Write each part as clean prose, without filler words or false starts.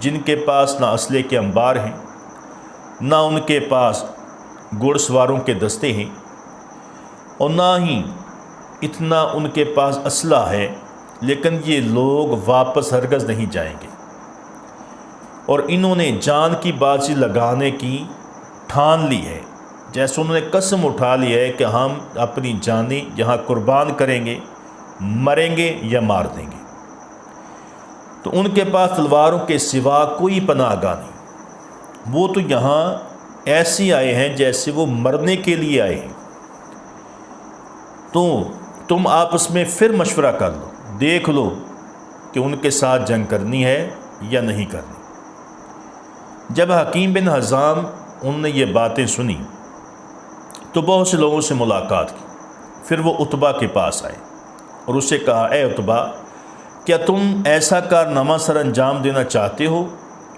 جن کے پاس نہ اسلحے کے انبار ہیں، نہ ان کے پاس گھڑ سواروں کے دستے ہیں، اور نہ ہی اتنا ان کے پاس اسلحہ ہے، لیکن یہ لوگ واپس ہرگز نہیں جائیں گے، اور انہوں نے جان کی بازی لگانے کی ٹھان لی ہے، جیسے انہوں نے قسم اٹھا لی ہے کہ ہم اپنی جانیں یہاں قربان کریں گے، مریں گے یا مار دیں گے۔ تو ان کے پاس تلواروں کے سوا کوئی پناہ گاہ نہیں، وہ تو یہاں ایسے آئے ہیں جیسے وہ مرنے کے لیے آئے ہیں۔ تو تم آپس میں پھر مشورہ کر لو، دیکھ لو کہ ان کے ساتھ جنگ کرنی ہے یا نہیں کرنی۔ جب حکیم بن حزام ان نے یہ باتیں سنی تو بہت سے لوگوں سے ملاقات کی، پھر وہ عتبہ کے پاس آئے اور اس سے کہا، اے عتبہ، کیا تم ایسا کارنامہ سر انجام دینا چاہتے ہو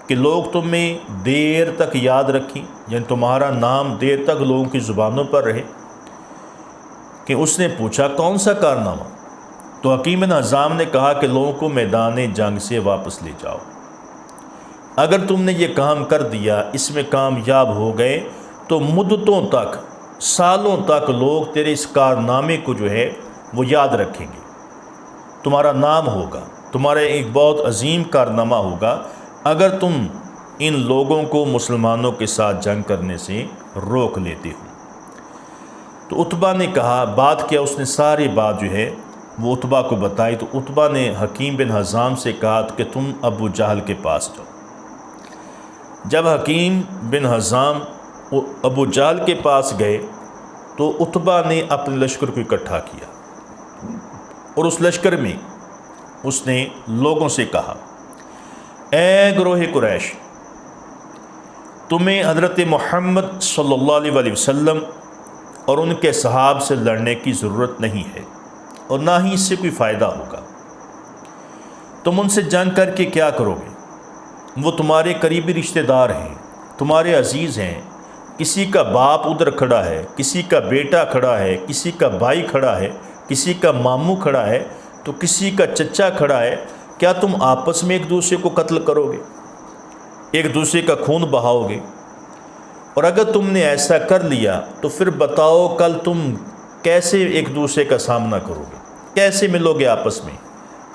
کہ لوگ تمہیں دیر تک یاد رکھیں، یعنی تمہارا نام دیر تک لوگوں کی زبانوں پر رہے؟ کہ اس نے پوچھا، کون سا کارنامہ؟ تو حکیم بن حزام نے کہا کہ لوگوں کو میدان جنگ سے واپس لے جاؤ۔ اگر تم نے یہ کام کر دیا، اس میں کامیاب ہو گئے، تو مدتوں تک، سالوں تک لوگ تیرے اس کارنامے کو جو ہے وہ یاد رکھیں گے، تمہارا نام ہوگا، تمہارا ایک بہت عظیم کارنامہ ہوگا اگر تم ان لوگوں کو مسلمانوں کے ساتھ جنگ کرنے سے روک لیتے ہو۔ تو عتبہ نے کہا، بات کیا؟ اس نے ساری بات جو ہے وہ عتبہ کو بتائی۔ تو عتبہ نے حکیم بن حزام سے کہا کہ تم ابو جہل کے پاس جاؤ۔ جب حکیم بن حزام ابو جہل کے پاس گئے تو عتبہ نے اپنے لشکر کو اکٹھا کیا، اور اس لشکر میں اس نے لوگوں سے کہا، اے گروہ قریش، تمہیں حضرت محمد صلی اللہ علیہ وسلم اور ان کے صحاب سے لڑنے کی ضرورت نہیں ہے، اور نہ ہی اس سے کوئی فائدہ ہوگا۔ تم ان سے جنگ کر کے کیا کرو گے؟ وہ تمہارے قریبی رشتہ دار ہیں، تمہارے عزیز ہیں، کسی کا باپ ادھر کھڑا ہے، کسی کا بیٹا کھڑا ہے، کسی کا بھائی کھڑا ہے، کسی کا ماموں کھڑا ہے، تو کسی کا چچا کھڑا ہے۔ کیا تم آپس میں ایک دوسرے کو قتل کرو گے، ایک دوسرے کا خون بہاؤ گے؟ اور اگر تم نے ایسا کر لیا تو پھر بتاؤ کل تم کیسے ایک دوسرے کا سامنا کرو گے، کیسے ملو گے آپس میں،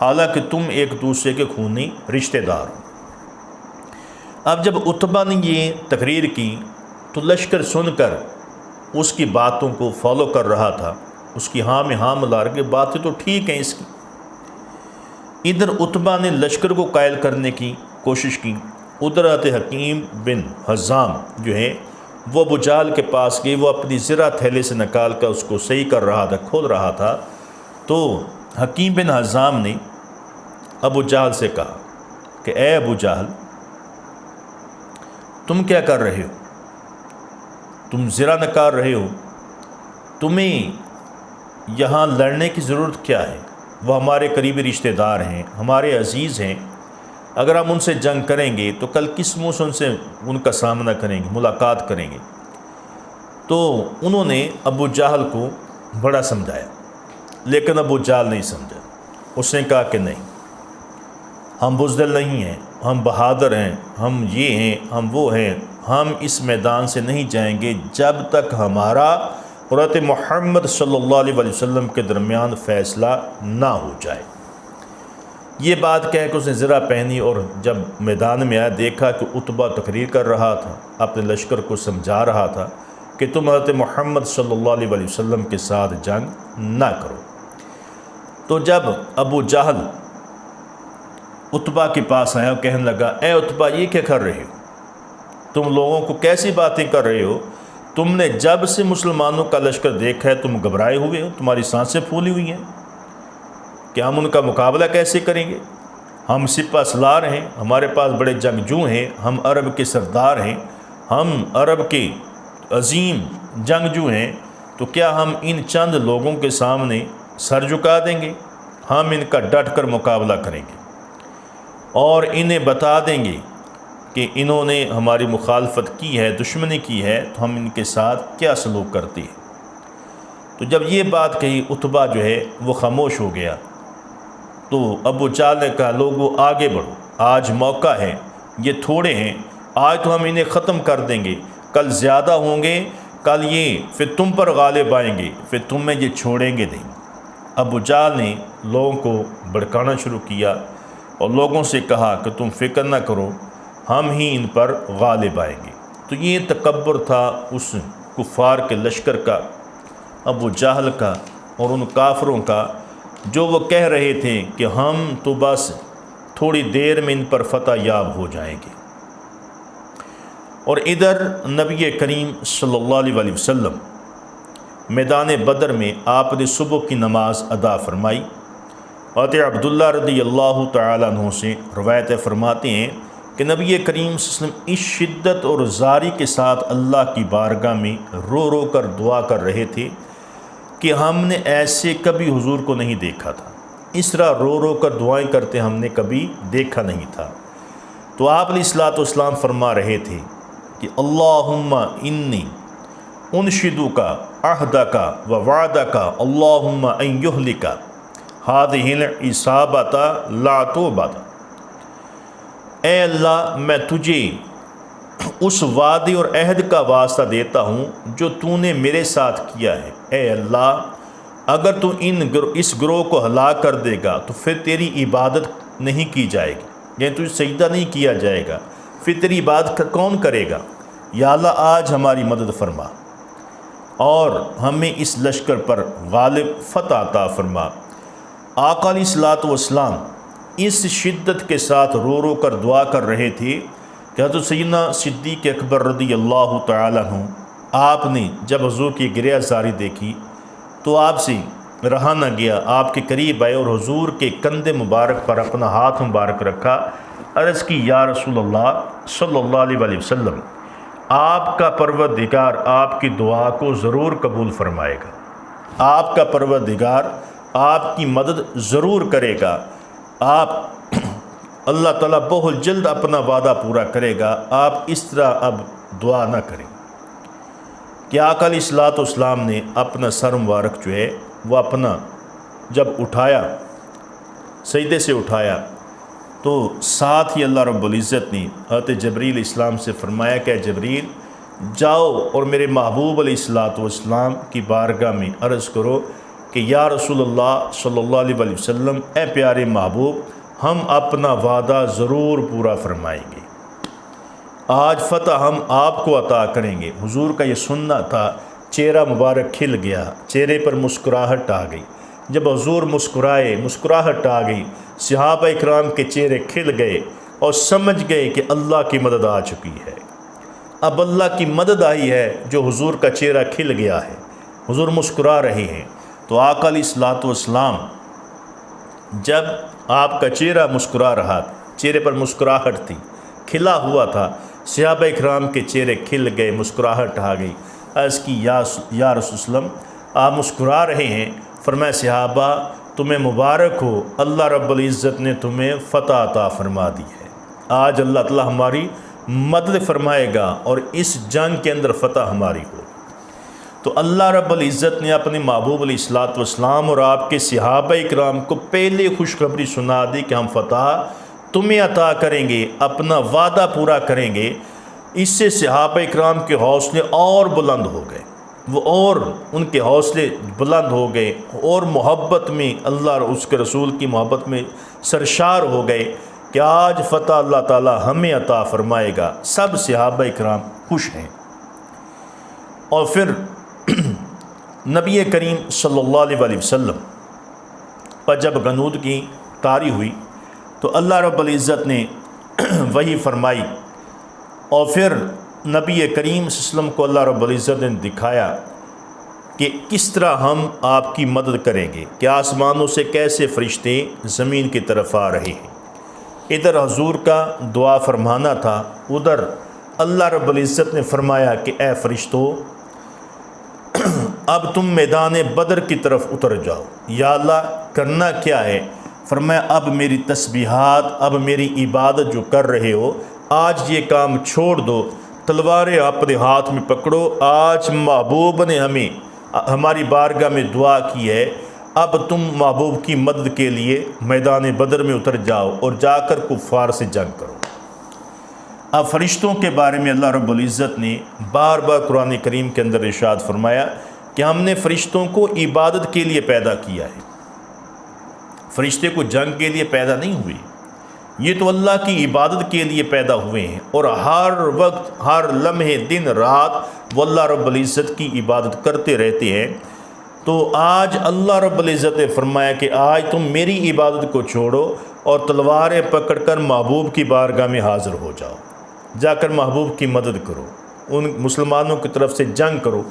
حالانکہ تم ایک دوسرے کے خونی رشتہ دار ہو۔ اب جب عتبہ نے یہ تقریر کی تو لشکر سن کر اس کی باتوں کو فالو کر رہا تھا، اس کی ہاں میں ہاں ملا رہے، باتیں تو ٹھیک ہیں اس کی۔ ادھر عتبہ نے لشکر کو قائل کرنے کی کوشش کی، ادھر حکیم بن حزام جو ہے وہ ابو جہل کے پاس گئی، وہ اپنی زرہ تھیلے سے نکال کر اس کو صحیح کر رہا تھا، کھول رہا تھا۔ تو حکیم بن حزام نے ابو جہل سے کہا کہ اے ابو جہل، تم کیا کر رہے ہو؟ تم زرہ نکال رہے ہو، تمہیں یہاں لڑنے کی ضرورت کیا ہے؟ وہ ہمارے قریبی رشتہ دار ہیں، ہمارے عزیز ہیں، اگر ہم ان سے جنگ کریں گے تو کل کس منہ سے ان کا سامنا کریں گے، ملاقات کریں گے۔ تو انہوں نے ابو جہل کو بڑا سمجھایا، لیکن ابو جہل نہیں سمجھا۔ اس نے کہا کہ نہیں، ہم بزدل نہیں ہیں، ہم بہادر ہیں، ہم یہ ہیں، ہم وہ ہیں، ہم اس میدان سے نہیں جائیں گے جب تک ہمارا حضرت محمد صلی اللہ علیہ وسلم کے درمیان فیصلہ نہ ہو جائے۔ یہ بات کہہ کہ اس نے زرہ پہنی، اور جب میدان میں آیا دیکھا کہ عتبہ تقریر کر رہا تھا، اپنے لشکر کو سمجھا رہا تھا کہ تم حضرت محمد صلی اللہ علیہ وسلم کے ساتھ جنگ نہ کرو۔ تو جب ابو جہل عتبہ کے پاس آیا اور کہنے لگا، اے عتبہ، یہ کیا کر رہے ہو؟ تم لوگوں کو کیسی باتیں کر رہے ہو؟ تم نے جب سے مسلمانوں کا لشکر دیکھا ہے تم گھبرائے ہوئے ہو، تمہاری سانسیں پھولی ہوئی ہیں کہ ہم ان کا مقابلہ کیسے کریں گے؟ ہم سپہ سالار ہیں، ہمارے پاس بڑے جنگجو ہیں، ہم عرب کے سردار ہیں، ہم عرب کے عظیم جنگجو ہیں، تو کیا ہم ان چند لوگوں کے سامنے سر جھکا دیں گے؟ ہم ان کا ڈٹ کر مقابلہ کریں گے اور انہیں بتا دیں گے کہ انہوں نے ہماری مخالفت کی ہے، دشمنی کی ہے، تو ہم ان کے ساتھ کیا سلوک کرتے ہیں۔ تو جب یہ بات کہی عتبہ جو ہے وہ خاموش ہو گیا۔ تو ابو جہل نے کہا، لوگوں آگے بڑھو، آج موقع ہے، یہ تھوڑے ہیں، آج تو ہم انہیں ختم کر دیں گے، کل زیادہ ہوں گے، کل یہ پھر تم پر غالب آئیں گے، پھر تمہیں یہ چھوڑیں گے نہیں۔ ابو جہل نے لوگوں کو بھڑکانا شروع کیا اور لوگوں سے کہا کہ تم فکر نہ کرو، ہم ہی ان پر غالب آئیں گے۔ تو یہ تکبر تھا اس کفار کے لشکر کا، ابو جہل کا اور ان کافروں کا، جو وہ کہہ رہے تھے کہ ہم تو بس تھوڑی دیر میں ان پر فتح یاب ہو جائیں گے۔ اور ادھر نبی کریم صلی اللہ علیہ وسلم میدان بدر میں آپ نے صبح کی نماز ادا فرمائی۔ حضرت عبداللہ رضی اللہ تعالیٰ عنہ سے روایت فرماتے ہیں کہ نبی کریم صلی اللہ علیہ وسلم اس شدت اور زاری کے ساتھ اللہ کی بارگاہ میں رو رو کر دعا کر رہے تھے کہ ہم نے ایسے کبھی حضور کو نہیں دیکھا تھا، اس طرح رو رو کر دعائیں کرتے ہم نے کبھی دیکھا نہیں تھا۔ تو آپ علیہ الصلوۃ والسلام فرما رہے تھے کہ اللہم انی انشدک عہدک و وعدک اللہم ان یہلک ہذہ العصابۃ لا توبۃ۔ اے اللہ، میں تجھے اس وعدے اور عہد کا واسطہ دیتا ہوں جو تو نے میرے ساتھ کیا ہے۔ اے اللہ، اگر تو اس گروہ کو ہلاک کر دے گا تو پھر تیری عبادت نہیں کی جائے گی، یعنی تجھے سجدہ نہیں کیا جائے گا، پھر تیری عبادت کون کرے گا؟ یا اللہ آج ہماری مدد فرما اور ہمیں اس لشکر پر غالب فتح عطا فرما۔ آقا علیہ الصلوۃ والسلام اس شدت کے ساتھ رو رو کر دعا کر رہے تھے کہ حضرت سیدنا صدیق اکبر رضی اللہ تعالیٰ عنہ، آپ نے جب حضور کی گریہ زاری دیکھی تو آپ سے رہا نہ گیا، آپ کے قریب آئے اور حضور کے کندھے مبارک پر اپنا ہاتھ مبارک رکھا، عرض کی یا رسول اللہ صلی اللہ علیہ وسلم، آپ کا پروردگار آپ کی دعا کو ضرور قبول فرمائے گا، آپ کا پروردگار آپ کی مدد ضرور کرے گا، آپ اللہ تعالیٰ بہت جلد اپنا وعدہ پورا کرے گا، آپ اس طرح اب دعا نہ کریں۔ کہ آقا علیہ الصلوۃ والسلام نے اپنا سر مبارک جو ہے وہ اپنا جب اٹھایا، سجدے سے اٹھایا، تو ساتھ ہی اللہ رب العزت نے حضرت جبریل اسلام سے فرمایا کہ جبریل جاؤ اور میرے محبوب علیہ الصلوۃ والسلام کی بارگاہ میں عرض کرو کہ یا رسول اللہ صلی اللہ علیہ وسلم، اے پیارے محبوب، ہم اپنا وعدہ ضرور پورا فرمائیں گے، آج فتح ہم آپ کو عطا کریں گے۔ حضور کا یہ سننا تھا، چہرہ مبارک کھل گیا، چہرے پر مسکراہٹ آ گئی۔ جب حضور مسکرائے، مسکراہٹ آ گئی، صحابہ اکرام کے چہرے کھل گئے اور سمجھ گئے کہ اللہ کی مدد آ چکی ہے۔ اب اللہ کی مدد آئی ہے جو حضور کا چہرہ کھل گیا ہے، حضور مسکرا رہے ہیں۔ تو آقا علیہ الصلوۃ والسلام جب آپ کا چہرہ مسکرا رہا، چہرے پر مسکراہٹ تھی، کھلا ہوا تھا، صحابہ اکرام کے چہرے کھل گئے، مسکراہٹ آ گئی۔ عرض کی یا رسول وسلم، آپ مسکرا رہے ہیں؟ فرمایا صحابہ تمہیں مبارک ہو، اللہ رب العزت نے تمہیں فتح عطا فرما دی ہے، آج اللہ تعالیٰ ہماری مدد فرمائے گا اور اس جنگ کے اندر فتح ہماری ہو۔ تو اللہ رب العزت نے اپنے محبوب علیہ الصلوۃ والسلام اور آپ کے صحابہ اکرام کو پہلے خوشخبری سنا دی کہ ہم فتح تمہیں عطا کریں گے، اپنا وعدہ پورا کریں گے۔ اس سے صحابہ اکرام کے حوصلے اور بلند ہو گئے، وہ اور ان کے حوصلے بلند ہو گئے اور محبت میں، اللہ اور اس کے رسول کی محبت میں سرشار ہو گئے کہ آج فتح اللہ تعالیٰ ہمیں عطا فرمائے گا۔ سب صحابہ اکرام خوش ہیں۔ اور پھر نبی کریم صلی اللہ علیہ وسلم پر جب غنود کی طاری ہوئی تو اللہ رب العزت نے وحی فرمائی، اور پھر نبی کریم صلی اللہ علیہ وسلم کو اللہ رب العزت نے دکھایا کہ کس طرح ہم آپ کی مدد کریں گے، کہ آسمانوں سے کیسے فرشتے زمین کی طرف آ رہے ہیں۔ ادھر حضور کا دعا فرمانا تھا، ادھر اللہ رب العزت نے فرمایا کہ اے فرشتوں، اب تم میدان بدر کی طرف اتر جاؤ۔ یا اللہ کرنا کیا ہے؟ فرمایا اب میری تسبیحات، اب میری عبادت جو کر رہے ہو، آج یہ کام چھوڑ دو، تلواریں اپنے ہاتھ میں پکڑو۔ آج محبوب نے ہماری بارگاہ میں دعا کی ہے، اب تم محبوب کی مدد کے لیے میدان بدر میں اتر جاؤ اور جا کر کفار سے جنگ کرو۔ اب فرشتوں کے بارے میں اللہ رب العزت نے بار بار قرآن کریم کے اندر ارشاد فرمایا کہ ہم نے فرشتوں کو عبادت کے لیے پیدا کیا ہے۔ فرشتے کو جنگ کے لیے پیدا نہیں ہوئے، یہ تو اللہ کی عبادت کے لیے پیدا ہوئے ہیں، اور ہر وقت ہر لمحے دن رات وہ اللہ رب العزت کی عبادت کرتے رہتے ہیں۔ تو آج اللہ رب العزت نے فرمایا کہ آج تم میری عبادت کو چھوڑو اور تلواریں پکڑ کر محبوب کی بارگاہ میں حاضر ہو جاؤ، جا کر محبوب کی مدد کرو، ان مسلمانوں کی طرف سے جنگ کرو۔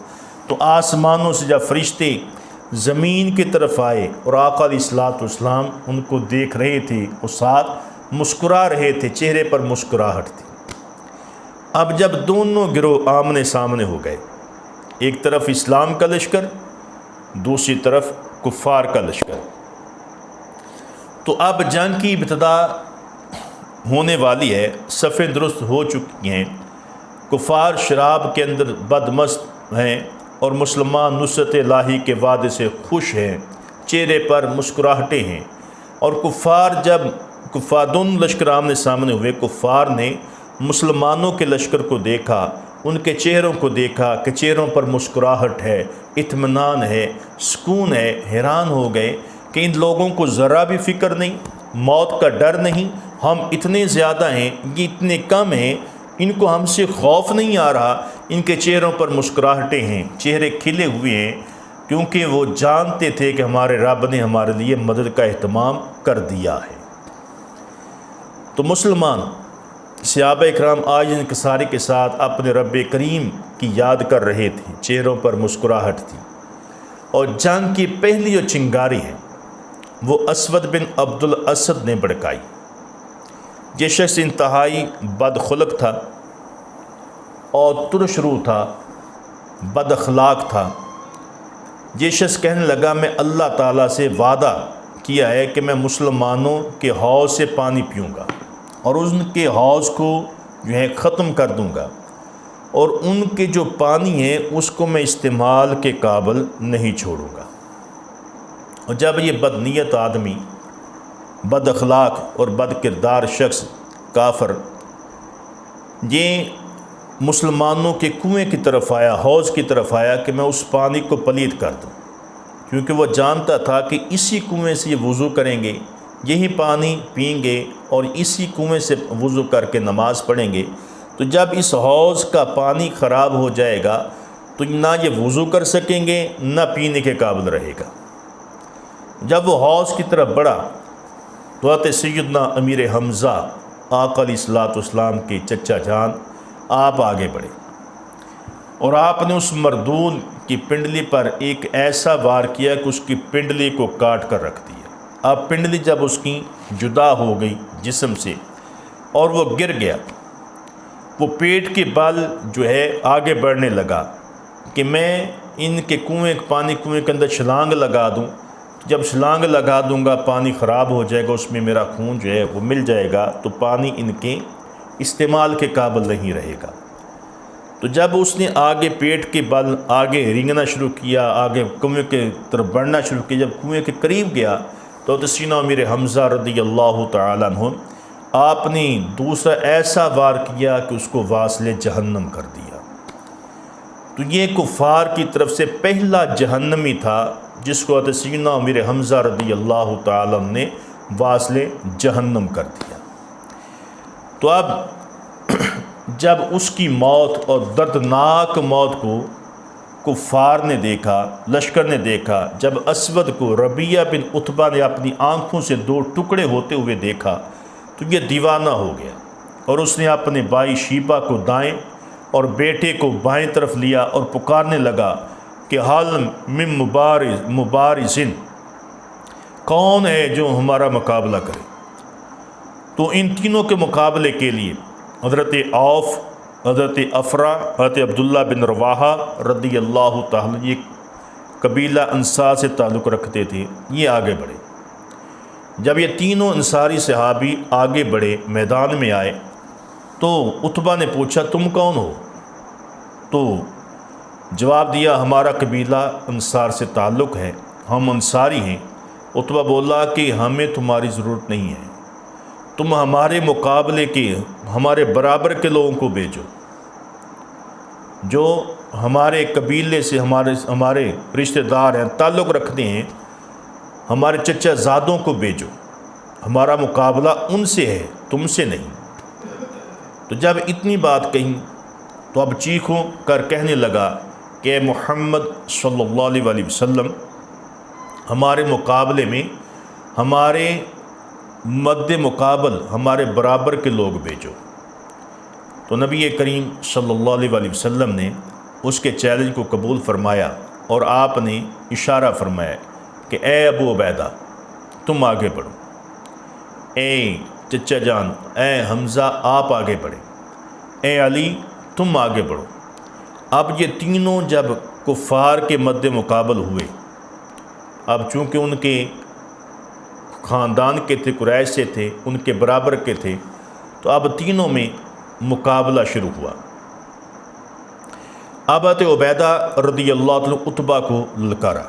تو آسمانوں سے جب فرشتے زمین کی طرف آئے اور آقا علیہ الصلوۃ والسلام ان کو دیکھ رہے تھے اور ساتھ مسکرا رہے تھے، چہرے پر مسکراہٹ تھی۔ اب جب دونوں گروہ آمنے سامنے ہو گئے، ایک طرف اسلام کا لشکر، دوسری طرف کفار کا لشکر، تو اب جنگ کی ابتدا ہونے والی ہے، صفیں درست ہو چکی ہیں، کفار شراب کے اندر بدمست ہیں اور مسلمان نصرت الہی کے وعدے سے خوش ہیں، چہرے پر مسکراہٹیں ہیں۔ اور دونوں لشکر آمنے سامنے ہوئے، کفار نے مسلمانوں کے لشکر کو دیکھا، ان کے چہروں کو دیکھا کہ چہروں پر مسکراہٹ ہے، اطمینان ہے، سکون ہے، حیران ہو گئے کہ ان لوگوں کو ذرا بھی فکر نہیں، موت کا ڈر نہیں، ہم اتنے زیادہ ہیں، یہ اتنے کم ہیں، ان کو ہم سے خوف نہیں آ رہا۔ ان کے چہروں پر مسکراہٹیں ہیں، چہرے کھلے ہوئے ہیں، کیونکہ وہ جانتے تھے کہ ہمارے رب نے ہمارے لیے مدد کا اہتمام کر دیا ہے۔ تو مسلمان صحابہ اکرام آج انکساری کے ساتھ اپنے رب کریم کی یاد کر رہے تھے، چہروں پر مسکراہٹ تھی۔ اور جنگ کی پہلی جو چنگاری ہے وہ اسود بن عبد الاسد نے بھڑکائی۔ یہ شخص انتہائی بد خلق تھا اور ترش روح تھا، بد اخلاق تھا۔ یہ شخص کہنے لگا میں اللہ تعالیٰ سے وعدہ کیا ہے کہ میں مسلمانوں کے حوض سے پانی پیوں گا اور ان کے حوض کو جو ہے ختم کر دوں گا، اور ان کے جو پانی ہے اس کو میں استعمال کے قابل نہیں چھوڑوں گا۔ اور جب یہ بد نیت آدمی، بد اخلاق اور بد کردار شخص، کافر، یہ مسلمانوں کے کنویں کی طرف آیا، حوض کی طرف آیا کہ میں اس پانی کو پلید کر دوں، کیونکہ وہ جانتا تھا کہ اسی کنویں سے یہ وضو کریں گے، یہی پانی پئیں گے اور اسی کنویں سے وضو کر کے نماز پڑھیں گے۔ تو جب اس حوض کا پانی خراب ہو جائے گا تو نہ یہ وضو کر سکیں گے نہ پینے کے قابل رہے گا۔ جب وہ حوض کی طرف بڑھا تو حضرت سیدنا امیر حمزہ آقا علیہ الصلوۃ والسلام کے چچا جان آپ آگے بڑھے اور آپ نے اس مردود کی پنڈلی پر ایک ایسا وار کیا کہ اس کی پنڈلی کو کاٹ کر رکھ دیا۔ اب پنڈلی جب اس کی جدا ہو گئی جسم سے اور وہ گر گیا، وہ پیٹ کے بل جو ہے آگے بڑھنے لگا کہ میں ان کے کنویں کے اندر چھلانگ لگا دوں، جب چھلانگ لگا دوں گا پانی خراب ہو جائے گا، اس میں میرا خون جو ہے وہ مل جائے گا، تو پانی ان کے استعمال کے قابل نہیں رہے گا۔ تو جب اس نے آگے پیٹ کے بل آگے رینگنا شروع کیا، آگے کنویں کے طرف بڑھنا شروع کیا، جب کنویں کے قریب گیا تو سیدنا امیر حمزہ رضی اللہ تعالیٰ عنہ آپ نے دوسرا ایسا وار کیا کہ اس کو واصل جہنم کر دیا۔ تو یہ کفار کی طرف سے پہلا جہنمی تھا جس کو سیدنا امیر حمزہ رضی اللہ تعالیٰ عنہ نے واصل جہنم کر دیا۔ تو اب جب اس کی موت اور دردناک موت کو کفار نے دیکھا، لشکر نے دیکھا، جب اسود کو ربیعہ بن عتبہ نے اپنی آنکھوں سے دو ٹکڑے ہوتے ہوئے دیکھا تو یہ دیوانہ ہو گیا، اور اس نے اپنے بھائی شیبہ کو دائیں اور بیٹے کو بائیں طرف لیا اور پکارنے لگا کہ حل من مبارزن، کون ہے جو ہمارا مقابلہ کرے؟ تو ان تینوں کے مقابلے کے لیے حضرت عوف، حضرت افرا، حضرت عبداللہ بن رواحہ رضی اللہ تعالیٰ، یہ قبیلہ انصار سے تعلق رکھتے تھے، یہ آگے بڑھے۔ جب یہ تینوں انصاری صحابی آگے بڑھے، میدان میں آئے، تو عتبہ نے پوچھا تم کون ہو؟ تو جواب دیا ہمارا قبیلہ انصار سے تعلق ہے، ہم انصاری ہیں۔ عتبہ بولا کہ ہمیں تمہاری ضرورت نہیں ہے، تم ہمارے مقابلے کے ہمارے برابر کے لوگوں کو بھیجو، جو ہمارے قبیلے سے ہمارے رشتہ دار ہیں، تعلق رکھتے ہیں، ہمارے چچا زادوں کو بھیجو، ہمارا مقابلہ ان سے ہے، تم سے نہیں۔ تو جب اتنی بات کہی تو اب چیخوں کر کہنے لگا کہ محمد صلی اللہ علیہ وسلم ہمارے مقابلے میں، ہمارے مد مقابل ہمارے برابر کے لوگ بھیجو۔ تو نبی کریم صلی اللہ علیہ وسلم نے اس کے چیلنج کو قبول فرمایا اور آپ نے اشارہ فرمایا کہ اے ابو عبیدہ تم آگے بڑھو، اے چچا جان، اے حمزہ آپ آگے بڑھیں، اے علی تم آگے بڑھو۔ اب یہ تینوں جب کفار کے مد مقابل ہوئے، اب چونکہ ان کے خاندان کے تھے، قریش سے تھے، ان کے برابر کے تھے، تو اب تینوں میں مقابلہ شروع ہوا۔ اب حضرت عبیدہ رضی اللہ عنہ عتبہ کو للکارا،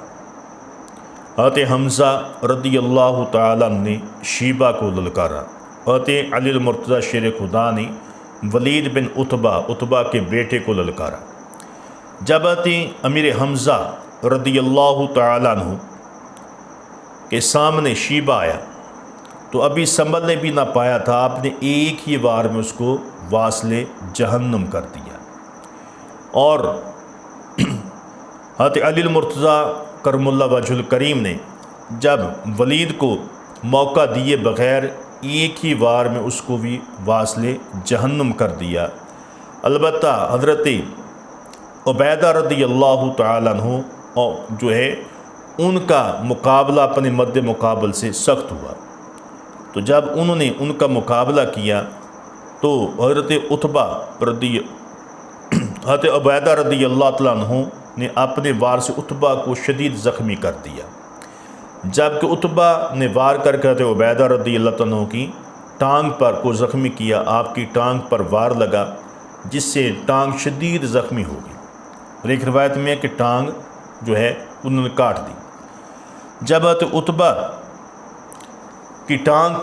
حضرت حمزہ رضی اللہ تعالیٰ نے شیبہ کو للکارا، حضرت علی المرتضیٰ شیر خدا نے ولید بن عتبہ کے بیٹے کو للکارا۔ جب حضرت امیر حمزہ رضی اللہ تعالیٰ عنہ کے سامنے شیبہ آیا تو ابھی سنبھلنے بھی نہ پایا تھا، آپ نے ایک ہی وار میں اس کو واصل جہنم کر دیا۔ اور حضرت علی المرتضیٰ کرم اللہ وجہ الکریم نے جب ولید کو موقع دیے بغیر ایک ہی وار میں اس کو بھی واصل جہنم کر دیا۔ البتہ حضرت عبیدہ رضی اللہ تعالیٰ عنہ جو ہے ان کا مقابلہ اپنے مد مقابل سے سخت ہوا۔ تو جب انہوں نے ان کا مقابلہ کیا تو حضرت عبیدہ رضی اللہ تعالیٰ عنہ نے اپنے وار سے عتبہ کو شدید زخمی کر دیا، جبکہ عتبہ نے وار کر کے حضرت عبیدہ رضی اللہ عنہ کی ٹانگ پر کو زخمی کیا، آپ کی ٹانگ پر وار لگا جس سے ٹانگ شدید زخمی ہو گئی، اور ایک روایت میں ہے کہ ٹانگ جو ہے انہوں نے کاٹ دی۔ جب حضرت عتبہ کی ٹانگ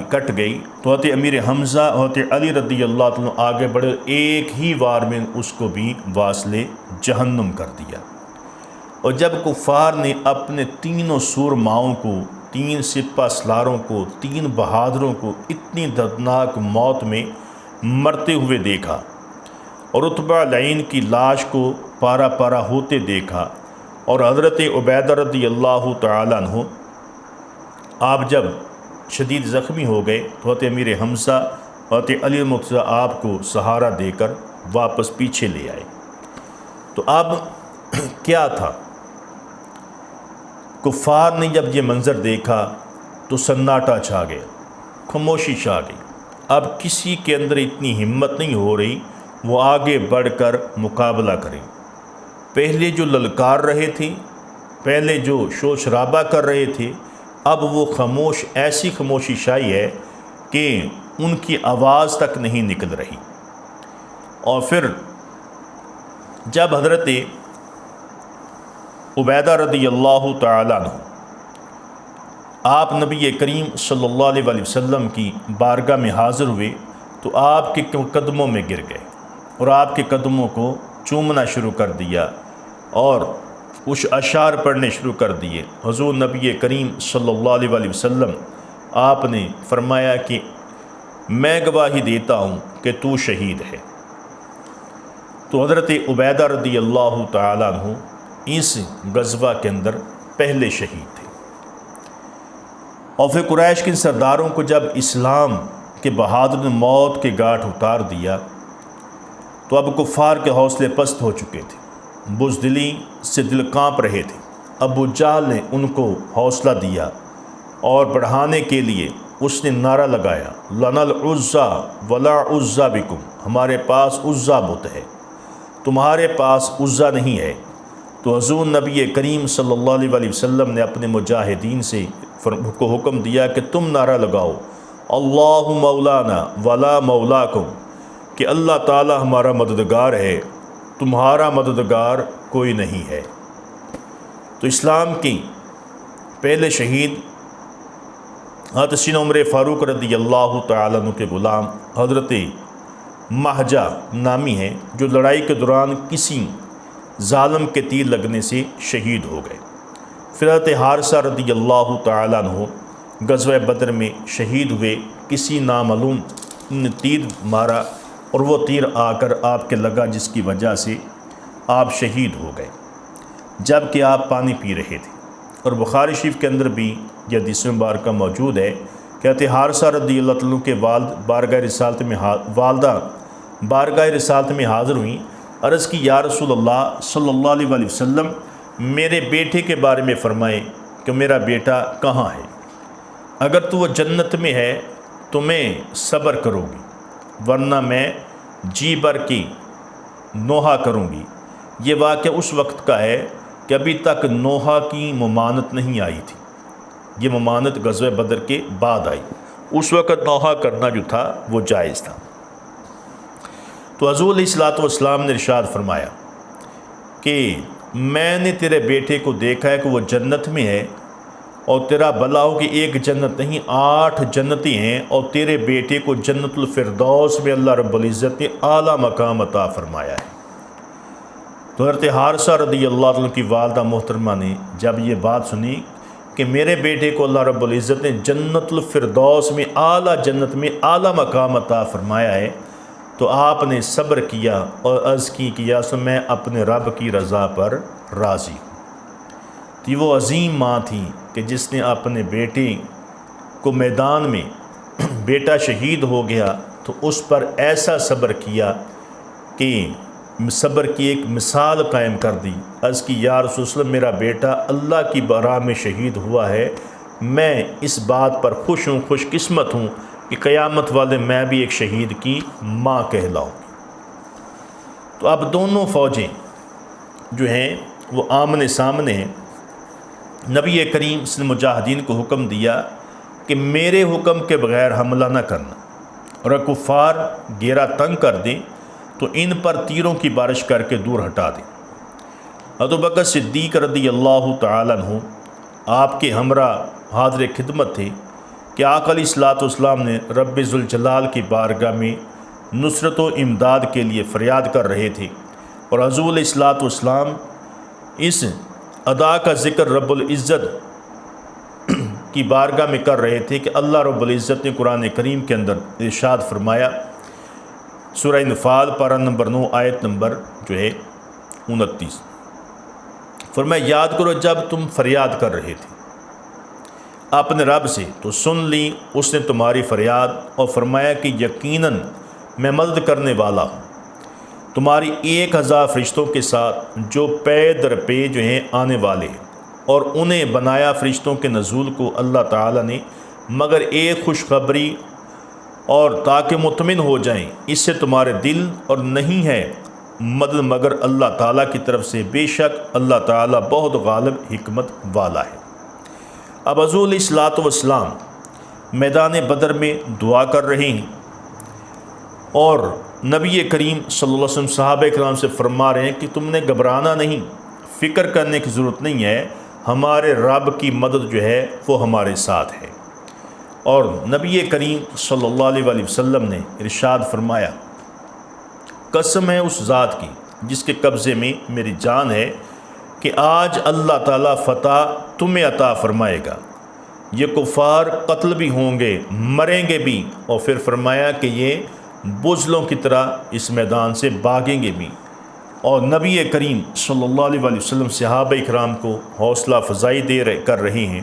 کٹ گئی تو حضرت امیر حمزہ حضرت علی رضی اللہ عنہ آگے بڑھے، ایک ہی وار میں اس کو بھی واصل جہنم کر دیا۔ اور جب کفار نے اپنے تینوں سورماؤں کو، تین سپہ سالاروں کو، تین بہادروں کو اتنی دردناک موت میں مرتے ہوئے دیکھا اور عتبہ لعین کی لاش کو پارا پارا ہوتے دیکھا، اور حضرت عبیدہ رضی اللہ تعالیٰ عنہ آپ جب شدید زخمی ہو گئے تو حضرت امیر حمزہ حضرت علی المرتضیٰ آپ کو سہارا دے کر واپس پیچھے لے آئے۔ تو اب کیا تھا، کفار نے جب یہ منظر دیکھا تو سناٹا چھا گیا، خاموشی چھا گئی۔ اب کسی کے اندر اتنی ہمت نہیں ہو رہی وہ آگے بڑھ کر مقابلہ کریں۔ پہلے جو للکار رہے تھے، پہلے جو شور شرابہ کر رہے تھے، اب وہ خاموش، ایسی خاموشی شائی ہے کہ ان کی آواز تک نہیں نکل رہی۔ اور پھر جب حضرت عبیدہ رضی اللہ تعالیٰ عنہ آپ نبی کریم صلی اللہ علیہ وسلم کی بارگاہ میں حاضر ہوئے تو آپ کے قدموں میں گر گئے اور آپ کے قدموں کو چومنا شروع کر دیا اور کچھ اشعار پڑھنے شروع کر دیے۔ حضور نبی کریم صلی اللہ علیہ وسلم آپ نے فرمایا کہ میں گواہی دیتا ہوں کہ تو شہید ہے۔ تو حضرت عبیدہ رضی اللہ تعالیٰ عنہ اس غزوہ کے اندر پہلے شہید تھے۔ اور پھر قریش کے سرداروں کو جب اسلام کے بہادر نے موت کے گھاٹ اتار دیا تو اب کفار کے حوصلے پست ہو چکے تھے، بزدلی سے دل کانپ رہے تھے۔ ابو جہل نے ان کو حوصلہ دیا اور بڑھانے کے لیے اس نے نعرہ لگایا، لنا العزا ولا عزا بکم، ہمارے پاس عزا بت ہے، تمہارے پاس عزا نہیں ہے۔ تو حضور نبی کریم صلی اللہ علیہ وسلم نے اپنے مجاہدین سے کو حکم دیا کہ تم نعرہ لگاؤ، اللہ مولانا ولا مولاکم، کہ اللہ تعالی ہمارا مددگار ہے، تمہارا مددگار کوئی نہیں ہے۔ تو اسلام کی پہلے شہید حضرت سیدنا عمر فاروق رضی اللہ تعالیٰ عنہ کے غلام حضرت مہجہ نامی ہیں، جو لڑائی کے دوران کسی ظالم کے تیر لگنے سے شہید ہو گئے۔ پھر حضرت حارثہ رضی اللہ تعالیٰ عنہ غزوہ بدر میں شہید ہوئے۔ کسی نامعلوم نے تیر مارا اور وہ تیر آ کر آپ کے لگا، جس کی وجہ سے آپ شہید ہو گئے جب کہ آپ پانی پی رہے تھے۔ اور بخاری شریف کے اندر بھی یہ حدیث مبارکہ موجود ہے کہ حضرت حارثہ رضی اللہ عنہ کے والدہ بارگاہ رسالت میں حاضر ہوئیں، عرض کی یا رسول اللہ صلی اللہ علیہ وآلہ وسلم، میرے بیٹے کے بارے میں فرمائیں کہ میرا بیٹا کہاں ہے؟ اگر تو وہ جنت میں ہے تو میں صبر کروں گی، ورنہ میں جی بھر کی نوحہ کروں گی۔ یہ واقعہ اس وقت کا ہے کہ ابھی تک نوحہ کی ممانت نہیں آئی تھی، یہ ممانت غزوہ بدر کے بعد آئی۔ اس وقت نوحہ کرنا جو تھا وہ جائز تھا۔ تو حضور علیہ الصلوۃ والسلام نے ارشاد فرمایا کہ میں نے تیرے بیٹے کو دیکھا ہے کہ وہ جنت میں ہے، اور تیرا بھلا ہو کہ ایک جنت نہیں 8 جنتی ہیں، اور تیرے بیٹے کو جنت الفردوس میں اللہ رب العزت نے اعلیٰ مقام عطا فرمایا ہے۔ تو حضرت حارثہ رضی اللہ عنہ کی والدہ محترمہ نے جب یہ بات سنی کہ میرے بیٹے کو اللہ رب العزت نے جنت الفردوس میں اعلیٰ جنت میں اعلیٰ مقام عطا فرمایا ہے، تو آپ نے صبر کیا اور عرض کی کہ یا رسول میں اپنے رب کی رضا پر راضی ہوں۔ تو یہ وہ عظیم ماں تھی کہ جس نے اپنے بیٹے کو میدان میں بیٹا شہید ہو گیا تو اس پر ایسا صبر کیا کہ صبر کی ایک مثال قائم کر دی۔ عرض کی یا رسول اللہ میرا بیٹا اللہ کی راہ میں شہید ہوا ہے، میں اس بات پر خوش ہوں، خوش قسمت ہوں کہ قیامت والے میں بھی ایک شہید کی ماں کہلاؤں۔ تو اب دونوں فوجیں جو ہیں وہ آمنے سامنے ہیں۔ نبی کریم صلی اللہ علیہ وسلم مجاہدین کو حکم دیا کہ میرے حکم کے بغیر حملہ نہ کرنا، اور کفار گھیرا تنگ کر دیں تو ان پر تیروں کی بارش کر کے دور ہٹا دیں۔ ابوبکر صدیق رضی اللہ تعالیٰ عنہ آپ کے ہمراہ حاضر خدمت تھے کہ آقا علیہ الصلوۃ والسلام نے رب ذوالجلال کی بارگاہ میں نصرت و امداد کے لیے فریاد کر رہے تھے، اور حضور علیہ الصلوۃ والسلام اس ادا کا ذکر رب العزت کی بارگاہ میں کر رہے تھے کہ اللہ رب العزت نے قرآن کریم کے اندر ارشاد فرمایا، سورہ انفال پارہ نمبر 9 آیت نمبر جو ہے 29، فرمایا یاد کرو جب تم فریاد کر رہے تھے اپنے رب سے تو سن لی اس نے تمہاری فریاد، اور فرمایا کہ یقیناً میں مدد کرنے والا ہوں تمہاری 1000 فرشتوں کے ساتھ جو پے در پے جو ہیں آنے والے ہیں، اور انہیں بنایا فرشتوں کے نزول کو اللہ تعالیٰ نے مگر ایک خوشخبری اور تاکہ مطمئن ہو جائیں اس سے تمہارے دل، اور نہیں ہے مدد مگر اللہ تعالیٰ کی طرف سے، بے شک اللہ تعالیٰ بہت غالب حکمت والا ہے۔ اب حضور علیہ الصلوۃ والسلام میدان بدر میں دعا کر رہے ہیں، اور نبی کریم صلی اللہ علیہ وسلم صحابہ کرام سے فرما رہے ہیں کہ تم نے گھبرانا نہیں، فکر کرنے کی ضرورت نہیں ہے، ہمارے رب کی مدد جو ہے وہ ہمارے ساتھ ہے۔ اور نبی کریم صلی اللہ علیہ وآلہ وسلم نے ارشاد فرمایا، قسم ہے اس ذات کی جس کے قبضے میں میری جان ہے کہ آج اللہ تعالیٰ فتح تمہیں عطا فرمائے گا، یہ کفار قتل بھی ہوں گے، مریں گے بھی، اور پھر فرمایا کہ یہ بزلوں کی طرح اس میدان سے بھاگیں گے بھی۔ اور نبی کریم صلی اللہ علیہ وآلہ وسلم صحابہ اکرام کو حوصلہ افزائی کر رہے ہیں،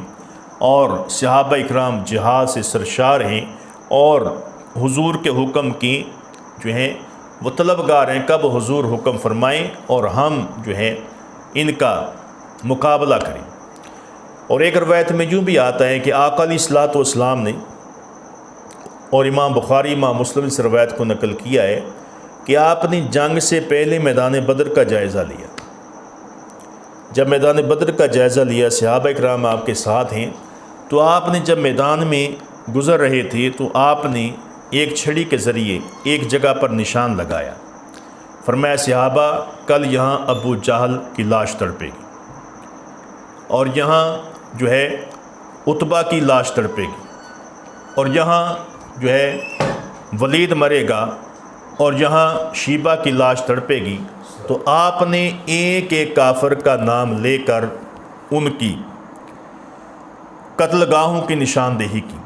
اور صحابہ اکرام جہاد سے سرشار ہیں، اور حضور کے حکم کی جو ہیں وہ طلبگار ہیں، کب حضور حکم فرمائیں اور ہم جو ہے ان کا مقابلہ کریں۔ اور ایک روایت میں یوں بھی آتا ہے کہ آقا علیہ الصلوۃ والسلام نے، اور امام بخاری امام مسلم اس روایت کو نقل کیا ہے کہ آپ نے جنگ سے پہلے میدان بدر کا جائزہ لیا۔ جب میدان بدر کا جائزہ لیا، صحابہ اکرام آپ کے ساتھ ہیں، تو آپ نے جب میدان میں گزر رہے تھے تو آپ نے ایک چھڑی کے ذریعے ایک جگہ پر نشان لگایا، فرمایا صحابہ کل یہاں ابو جہل کی لاش تڑپے گی، اور یہاں جو ہے عتبہ کی لاش تڑپے گی، اور یہاں جو ہے ولید مرے گا اور یہاں شیبہ کی لاش تڑپے گی، تو آپ نے ایک ایک کافر کا نام لے کر ان کی قتل گاہوں کی نشاندہی کی۔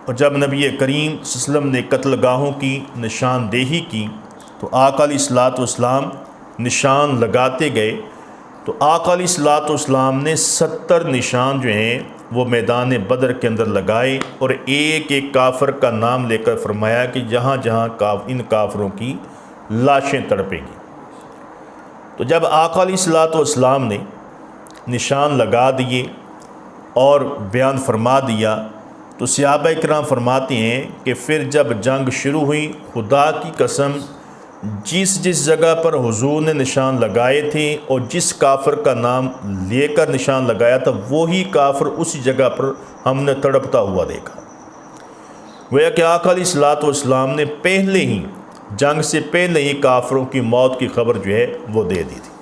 اور جب نبی کریم صلی اللہ علیہ وسلم نے قتل گاہوں کی نشاندہی کی تو آقا علیہ الصلوۃ والسلام نشان لگاتے گئے، تو آقا علیہ الصلوۃ والسلام نے 70 نشان جو ہیں وہ میدان بدر کے اندر لگائے، اور ایک ایک کافر کا نام لے کر فرمایا کہ جہاں جہاں ان کافروں کی لاشیں تڑپیں گی۔ تو جب آقا علیہ الصلوۃ والسلام نے نشان لگا دیے اور بیان فرما دیا، تو صحابہ کرام فرماتے ہیں کہ پھر جب جنگ شروع ہوئی، خدا کی قسم جس جس جگہ پر حضور نے نشان لگائے تھے اور جس کافر کا نام لے کر نشان لگایا تھا، وہی کافر اسی جگہ پر ہم نے تڑپتا ہوا دیکھا۔ گویا کہ آقا علیہ الصلوۃ والسلام نے پہلے ہی جنگ سے پہلے ہی کافروں کی موت کی خبر جو ہے وہ دے دی تھی،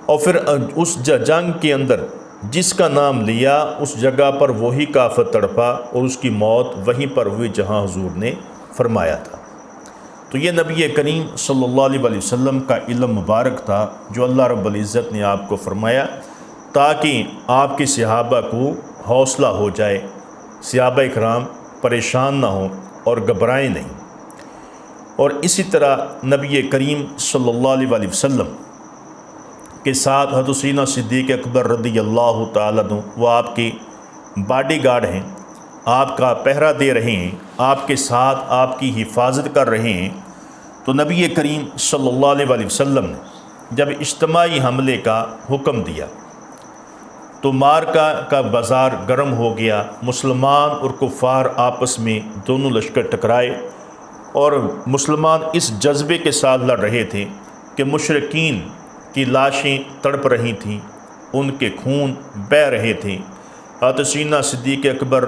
اور پھر اس جنگ کے اندر جس کا نام لیا اس جگہ پر وہی کافر تڑپا اور اس کی موت وہیں پر ہوئی جہاں حضور نے فرمایا تھا۔ تو یہ نبی کریم صلی اللہ علیہ وسلم کا علم مبارک تھا جو اللہ رب العزت نے آپ کو فرمایا تاکہ آپ کے صحابہ کو حوصلہ ہو جائے، صحابہ کرام پریشان نہ ہوں اور گھبرائیں نہیں۔ اور اسی طرح نبی کریم صلی اللہ علیہ وسلم کے ساتھ حضرت سیدنا صدیق اکبر رضی اللہ تعالیٰ عنہ، وہ آپ کے باڈی گارڈ ہیں، آپ کا پہرہ دے رہے ہیں، آپ کے ساتھ آپ کی حفاظت کر رہے ہیں۔ تو نبی کریم صلی اللہ علیہ وسلم نے جب اجتماعی حملے کا حکم دیا تو مارکا کا بازار گرم ہو گیا، مسلمان اور کفار آپس میں دونوں لشکر ٹکرائے، اور مسلمان اس جذبے کے ساتھ لڑ رہے تھے کہ مشرکین کی لاشیں تڑپ رہی تھیں، ان کے خون بہہ رہے تھے۔ حضرت سیدنا صدیق اکبر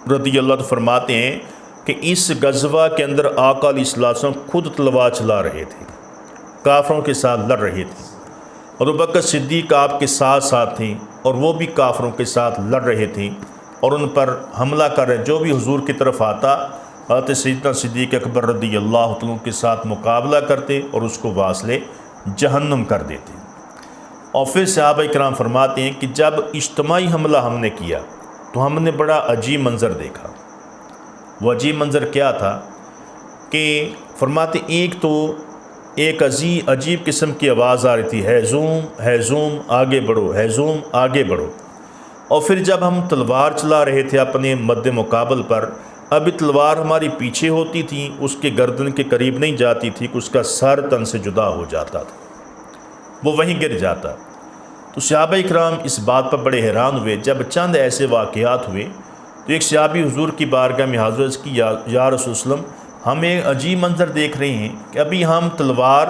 رضی اللہ عنہ فرماتے ہیں کہ اس غزوہ کے اندر آقا علیہ السلام خود تلوار چلا رہے تھے، کافروں کے ساتھ لڑ رہے تھے، اور ابوبکر صدیق آپ کے ساتھ ساتھ تھے اور وہ بھی کافروں کے ساتھ لڑ رہے تھے اور ان پر حملہ کر رہے، جو بھی حضور کی طرف آتا حضرت سیدنا صدیق اکبر رضی اللہ عنہ کے ساتھ مقابلہ کرتے اور اس کو واصل جہنم کر دیتے۔ اور پھر صحابہ کرام فرماتے ہیں کہ جب اجتماعی حملہ ہم نے کیا تو ہم نے بڑا عجیب منظر دیکھا۔ وہ عجیب منظر کیا تھا کہ فرماتے ایک تو ایک عجیب قسم کی آواز آ رہی تھی، ہیزوم آگے بڑھو، ہیزوم آگے بڑھو۔ اور پھر جب ہم تلوار چلا رہے تھے اپنے مد مقابل پر، ابھی تلوار ہماری پیچھے ہوتی تھی، اس کے گردن کے قریب نہیں جاتی تھی کہ اس کا سر تن سے جدا ہو جاتا تھا، وہ وہیں گر جاتا۔ تو صحابہ اکرام اس بات پر بڑے حیران ہوئے۔ جب چند ایسے واقعات ہوئے تو ایک صحابی حضور کی بارگاہ میں حاضر کی، یا رسول وسلم، ہم ایک عجیب منظر دیکھ رہے ہیں کہ ابھی ہم تلوار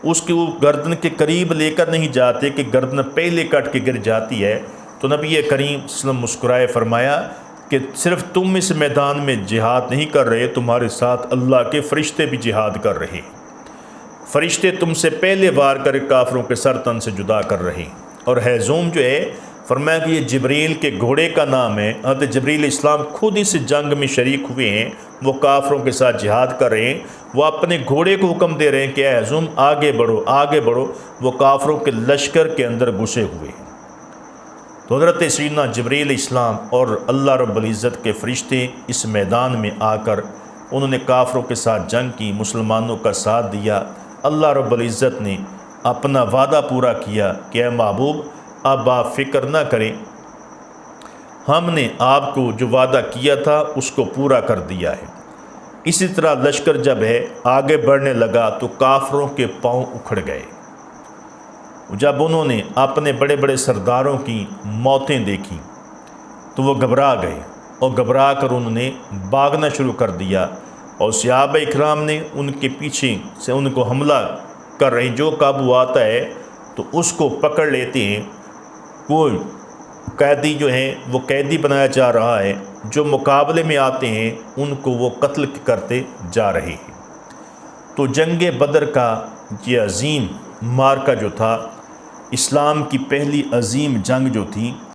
اس کے گردن کے قریب لے کر نہیں جاتے کہ گردن پہلے کٹ کے گر جاتی ہے۔ تو نبی کریم صلی اللہ علیہ وسلم مسکرائے فرمایا کہ صرف تم اس میدان میں جہاد نہیں کر رہے، تمہارے ساتھ اللہ کے فرشتے بھی جہاد کر رہے، فرشتے تم سے پہلے وار کر کافروں کے سر تن سے جدا کر رہے۔ اور ہیزوم جو ہے فرمایا کہ یہ جبریل کے گھوڑے کا نام ہے، حضرت جبریل اسلام خود اس جنگ میں شریک ہوئے ہیں، وہ کافروں کے ساتھ جہاد کر رہے ہیں، وہ اپنے گھوڑے کو حکم دے رہے ہیں کہ اے ہیزوم آگے بڑھو آگے بڑھو، وہ کافروں کے لشکر کے اندر گھسے ہوئے ہیں۔ تو حضرت سیدنا جبریل اسلام اور اللہ رب العزت کے فرشتے اس میدان میں آ کر انہوں نے کافروں کے ساتھ جنگ کی، مسلمانوں کا ساتھ دیا۔ اللہ رب العزت نے اپنا وعدہ پورا کیا کہ اے محبوب اب آپ فکر نہ کریں، ہم نے آپ کو جو وعدہ کیا تھا اس کو پورا کر دیا ہے۔ اسی طرح لشکر جب ہے آگے بڑھنے لگا تو کافروں کے پاؤں اکھڑ گئے۔ جب انہوں نے اپنے بڑے بڑے سرداروں کی موتیں دیکھی تو وہ گھبرا گئے، اور گھبرا کر انہوں نے بھاگنا شروع کر دیا، اور صحابہ اکرام نے ان کے پیچھے سے ان کو حملہ کر رہے ہیں، جو قابو آتا ہے تو اس کو پکڑ لیتے ہیں۔ کوئی قیدی جو ہیں وہ قیدی بنایا جا رہا ہے، جو مقابلے میں آتے ہیں ان کو وہ قتل کرتے جا رہے ہیں۔ تو جنگ بدر کا یہ عظیم مارکہ جو تھا، اسلام کی پہلی عظیم جنگ جو تھی،